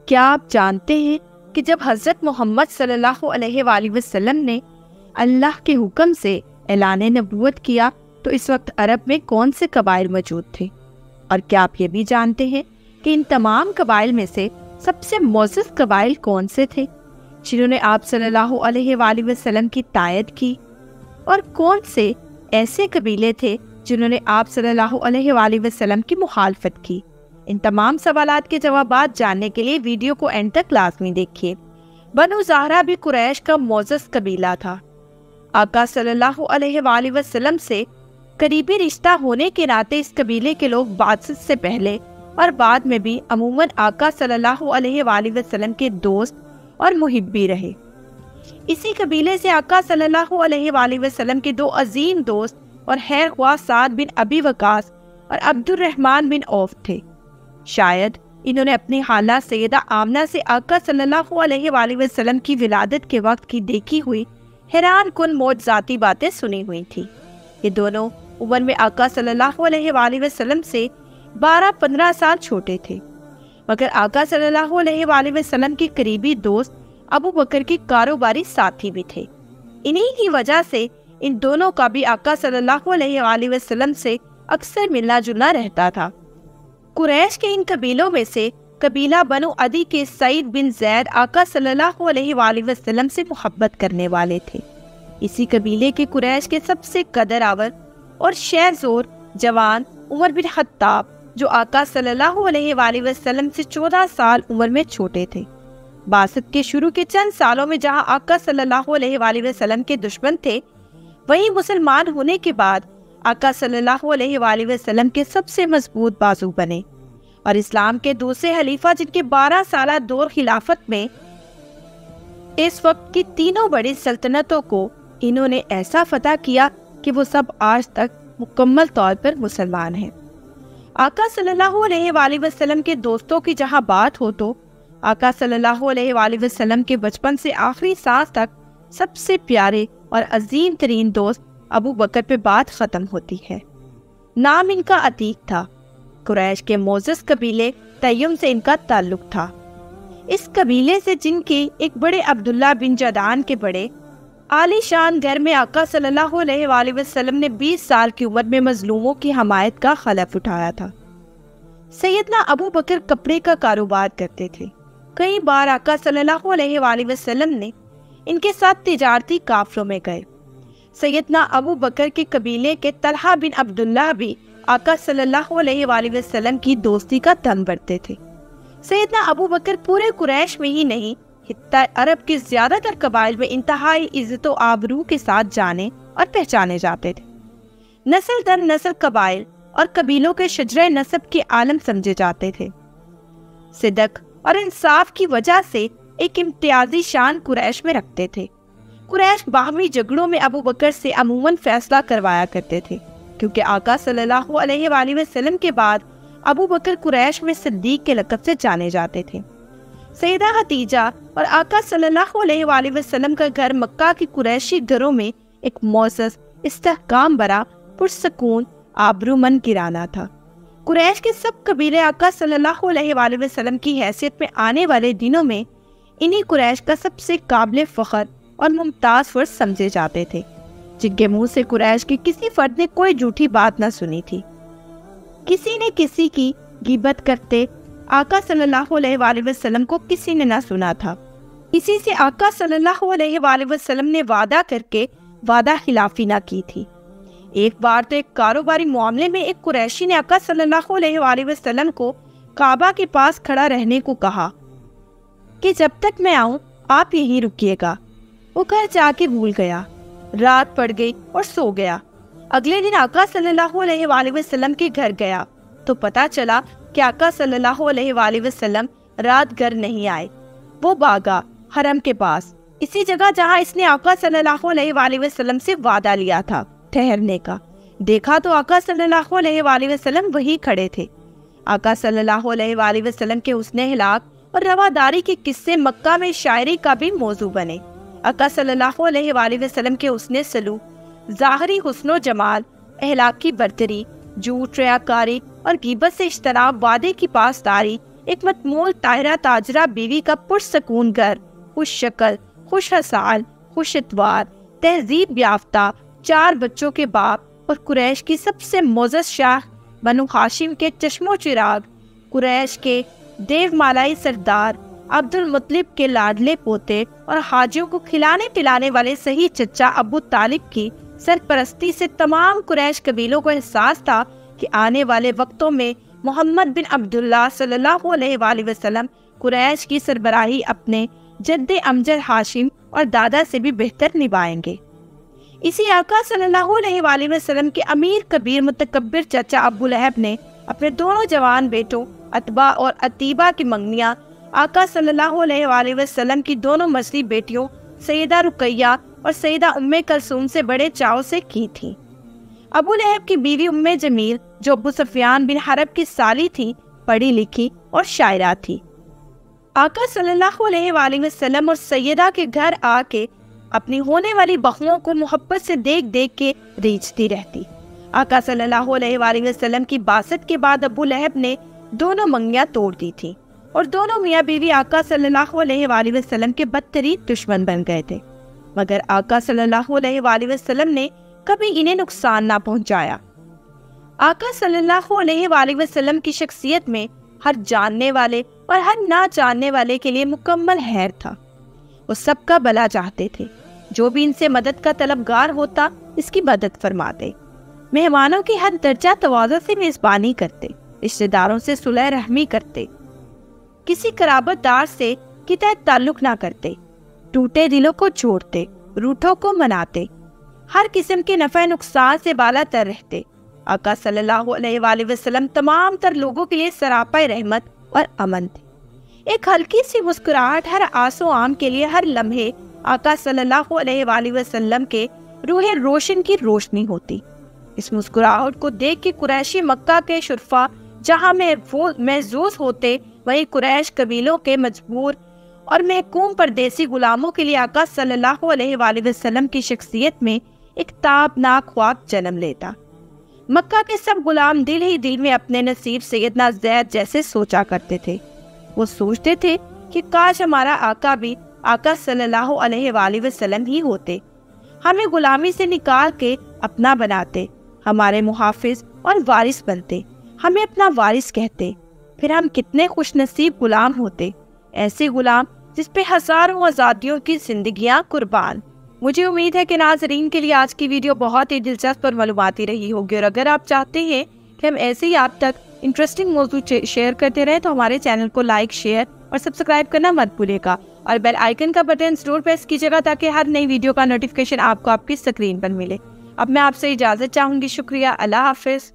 کیا آپ جانتے ہیں کہ جب حضرت محمد صلی اللہ علیہ وآلہ وسلم نے اللہ کے حکم سے اعلان نبوت کیا تو اس وقت عرب میں کون سے قبائل موجود تھے؟ اور کیا آپ یہ بھی جانتے ہیں کہ ان تمام قبائل میں سے سب سے معزز قبائل کون سے تھے جنہوں نے آپ صلی اللہ علیہ وآلہ وسلم کی تائید کی؟ اور کون سے ایسے قبیلے تھے جنہوں نے آپ صلی اللہ علیہ وآلہ وسلم کی مخالفت کی؟ ان تمام سوالات کے جوابات جاننے کے لیے ویڈیو کو اینڈ تک لازمی دیکھیے۔ بنو زہرہ بھی قریش کا معزز قبیلہ تھا۔ آقا صلی اللہ علیہ وآلہ وسلم سے قریبی رشتہ ہونے کے ناطے اس قبیلے کے لوگ بعثت سے پہلے اور بعد میں بھی عموماً آقا صلی اللہ علیہ وآلہ وسلم کے دوست اور محبی رہے۔ اسی قبیلے سے آقا صلی اللہ علیہ وآلہ وسلم کے دو عظیم دوست اور خیر خواہ سعد بن ابی وقاص اور عبد الرحمن بن عوف تھے۔ شاید انہوں نے اپنی خالہ سیدہ آمنہ سے آقا صلی اللہ علیہ وآلہ وسلم کی ولادت کے وقت کی دیکھی ہوئی حیران کن معجزاتی باتیں سنی ہوئی تھی۔ یہ دونوں عمر میں آقا صلی اللہ علیہ وآلہ وسلم سے 12-15 سال چھوٹے تھے، مگر آقا صلی اللہ علیہ وآلہ وسلم کے قریبی دوست ابو بکر کے کاروباری ساتھی بھی تھے۔ انہی کی وجہ سے ان دونوں کا بھی آقا صلی اللہ علیہ وآلہ وسلم سے اکثر ملنا جلنا رہتا تھا۔ قریش کے ان قبیلوں میں سے قبیلہ بنو عدی کے سعید بن زید آقا صلی اللہ علیہ وآلہ وسلم سے محبت کرنے والے تھے۔ اسی قبیلے کے قریش کے سب سے قدر آور اور شیر زور جوان عمر بن خطاب، جو آقا صلی اللہ علیہ وآلہ وسلم سے 14 سال عمر میں چھوٹے تھے۔ بعثت کے شروع کے چند سالوں میں جہاں آقا صلی اللہ علیہ وآلہ وسلم کے دشمن تھے، وہیں مسلمان ہونے کے بعد آقا صلی اللہ علیہ وآلہ وسلم کے سب سے مضبوط بازو بنے، اور اسلام کے دوسرے خلیفہ جن کے 12 سالہ دور خلافت میں اس وقت کی تینوں بڑی سلطنتوں کو انہوں نے ایسا فتح کیا کہ وہ سب آج تک مکمل طور پر مسلمان ہیں۔ آقا صلی اللہ علیہ وآلہ وسلم کے دوستوں کی جہاں بات ہو تو آقا صلی اللہ علیہ وآلہ وسلم کے بچپن سے آخری سانس تک سب سے پیارے اور عظیم ترین دوست ابو بکر پہ بات ختم ہوتی ہے۔ نام ان کا عتیق تھا۔ قریش کے معزز قبیلے تیم سے ان کا تعلق تھا۔ اس قبیلے سے جن کے ایک بڑے عبداللہ بن جدعان کے بڑے عالی شان گھر میں آقا صلی اللہ علیہ وآلہ وسلم نے 20 سال کی عمر میں مظلوموں کی حمایت کا خلف اٹھایا تھا۔ سیدنا ابو بکر کپڑے کا کاروبار کرتے تھے۔ کئی بار آقا صلی اللہ علیہ وآلہ وسلم نے ان کے ساتھ تجارتی قافلوں میں گئے۔ سیدنا ابو بکر کے قبیلے کے طلحہ بن عبداللہ بھی آقا صلی اللہ علیہ وآلہ وسلم کی دوستی کا تن بڑھتے تھے۔ سیدنا ابو بکر پورے قریش میں ہی نہیں، خطہ عرب کے زیادہ تر قبائل میں انتہائی عزت و آبرو کے ساتھ جانے اور پہچانے جاتے تھے۔ نسل در نسل قبائل اور قبیلوں کے شجرہ نسب کے عالم سمجھے جاتے تھے۔ صدق اور انصاف کی وجہ سے ایک امتیازی شان قریش میں رکھتے تھے۔ قریش باہمی جھگڑوں میں ابو بکر سے عموماً فیصلہ کروایا کرتے تھے، کیونکہ آقا صلی اللہ علیہ وآلہ وسلم کے بعد ابو بکر قریش میں صدیق کے لقب سے جانے جاتے تھے۔ سیدہ خدیجہ اور آقا صلی اللہ علیہ وآلہ وسلم کا گھر مکہ کی قریشی گھروں میں ایک معزز، استحکام برا، پرسکون، آبرومند گھرانہ تھا۔ قریش کے سب قبیلے آقا صلی اللہ علیہ وآلہ وسلم کی حیثیت میں آنے والے دنوں میں انہی قریش کا سب سے قابل فخر اور ممتاز فرد سمجھے جاتے تھے، جن کے منہ سے قریش کے کسی فرد نے کوئی جھوٹی بات نہ سنی تھی۔ کسی نے کسی کی غیبت کرتے آقا صلی اللہ علیہ وآلہ وسلم کو کسی نے نہ سنا تھا۔ کسی سے آقا صلی اللہ علیہ وآلہ وسلم نے وعدہ کر کے وعدہ خلافی نہ کی تھی۔ ایک بار تو ایک کاروباری معاملے میں ایک قریشی نے آقا صلی اللہ علیہ وآلہ وسلم کو کعبہ کے پاس کھڑا رہنے کو کہا کہ جب تک میں آؤں آپ یہیں رکیے گا۔ وہ گھر جا کے بھول گیا، رات پڑ گئی اور سو گیا۔ اگلے دن آقا صلی اللہ علیہ وآلہ وسلم کے گھر گیا تو پتا چلا کہ آقا صلی اللہ علیہ وآلہ وسلم رات گھر نہیں آئے۔ وہ بھاگا حرم کے پاس، اسی جگہ جہاں اس نے آقا صلی اللہ علیہ وآلہ وسلم سے وعدہ لیا تھا ٹھہرنے کا۔ دیکھا تو آقا صلی اللہ علیہ وآلہ وسلم وہی کھڑے تھے۔ آقا صلی اللہ علیہ وآلہ وسلم کے حسن اخلاق اور رواداری کے قصے مکہ میں شاعری کا بھی موضوع بنے۔ آقا صلی اللہ علیہ وآلہ وسلم کے حسن سلوک، ظاہری حسن و جمال، اخلاقی برتری، جھوٹ، ریاکاری اور غیبت سے اجتناب، وعدے کی پاسداری، ایک متمول طاہرہ تاجرہ بیوی کا پرسکون گھر، خوش شکل، خوش حسال، خوش اتوار، تہذیب یافتہ، 4 بچوں کے باپ اور قریش کی سب سے معزز شاخ بنو ہاشم کے چشم و چراغ، قریش کے دیو مالائی سردار، عبد المطلب کے لاڈلے پوتے اور حاجیوں کو کھلانے پلانے والے صحیح چچا ابو طالب کی سرپرستی سے تمام قریش قبیلوں کو احساس تھا کہ آنے والے وقتوں میں محمد بن عبداللہ صلی اللہ علیہ وآلہ وسلم قریش کی سربراہی اپنے جد امجد ہاشم اور دادا سے بھی بہتر نبھائیں گے۔ اسی آقا صلی اللہ علیہ وآلہ وسلم کے امیر کبیر متکبر چچا ابو لہب نے اپنے دونوں جوان بیٹوں عتبہ اور عتیبہ کی منگنیاں آقا صلی اللہ علیہ وآلہ وسلم کی دونوں مصری بیٹیوں سیدہ رقیہ اور سیدہ ام کلثوم سے بڑے چاؤ سے کی تھی۔ ابو لہب کی بیوی ام جمیل جو ابو سفیان بن حرب کی سالی تھی، پڑھی لکھی اور شاعرہ تھی۔ آقا صلی اللہ علیہ وآلہ وسلم اور سیدہ کے گھر آ کے اپنی ہونے والی بہوؤں کو محبت سے دیکھ دیکھ کے ریجھتی رہتی۔ آقا صلی اللہ علیہ وآلہ وسلم کی بعثت کے بعد ابو لہب نے دونوں منگیاں توڑ دی تھی اور دونوں میاں بیوی آقا صلی اللہ علیہ وآلہ وسلم کے بدترین دشمن بن گئے تھے، مگر آقا صلی اللہ علیہ وآلہ وسلم نے کبھی انہیں نقصان نہ پہنچایا۔ آقا صلی اللہ علیہ وآلہ وسلم کی شخصیت میں ہر جاننے والے اور ہر نہ جاننے والے کے لیے مکمل خیر تھا۔ وہ سب کا بھلا چاہتے تھے، جو بھی ان سے مدد کا طلبگار ہوتا اس کی مدد فرماتے، مہمانوں کی ہر درجہ تواضع سے میزبانی کرتے، رشتہ داروں سے صلح رحمی کرتے، کسی قرابت دار سے قطع تعلق نہ کرتے، ٹوٹے دلوں کو جوڑتے، روٹھوں کو مناتے، ہر قسم کے نفع نقصان سے بالا تر رہتے۔ آقا صلی اللہ علیہ وآلہ وسلم تمام تر لوگوں کے لیے سراپا رحمت اور امن تھے۔ ایک ہلکی سی مسکراہٹ ہر آس و آم کے لیے ہر لمحے آقا صلی اللہ علیہ وآلہ وسلم کے روح روشن کی روشنی ہوتی۔ اس مسکراہٹ کو دیکھ کے قریشی مکہ کے شرفا جہاں محظوظ ہوتے، وہیں قریش قبیلوں کے مجبور اور محکوم پردیسی غلاموں کے لیے آقا صلی اللہ علیہ وآلہ وسلم کی شخصیت میں ایک تابناک خواب جنم لیتا۔ مکہ کے سب غلام دل ہی دل میں اپنے نصیب سیدنا زید جیسے سوچا کرتے تھے۔ وہ سوچتے تھے کہ کاش ہمارا آقا بھی آقا صلی اللہ علیہ وآلہ وسلم ہی ہوتے، ہمیں غلامی سے نکال کے اپنا بناتے، ہمارے محافظ اور وارث بنتے، ہمیں اپنا وارث کہتے، پھر ہم کتنے خوش نصیب غلام ہوتے، ایسے غلام جس پہ ہزاروں آزادیوں کی زندگیاں قربان۔ مجھے امید ہے کہ ناظرین کے لیے آج کی ویڈیو بہت ہی دلچسپ اور معلوماتی رہی ہوگی، اور اگر آپ چاہتے ہیں کہ ہم ایسے ہی آپ تک انٹرسٹنگ موضوع شیئر کرتے رہیں تو ہمارے چینل کو لائک، شیئر اور سبسکرائب کرنا مت بھولیے گا، اور بیل آئیکن کا بٹن ضرور پریس کیجیے گا تاکہ ہر نئی ویڈیو کا نوٹیفیکیشن آپ کو آپ کی اسکرین پر ملے۔ اب میں آپ سے اجازت چاہوں گی، شکریہ، اللہ حافظ۔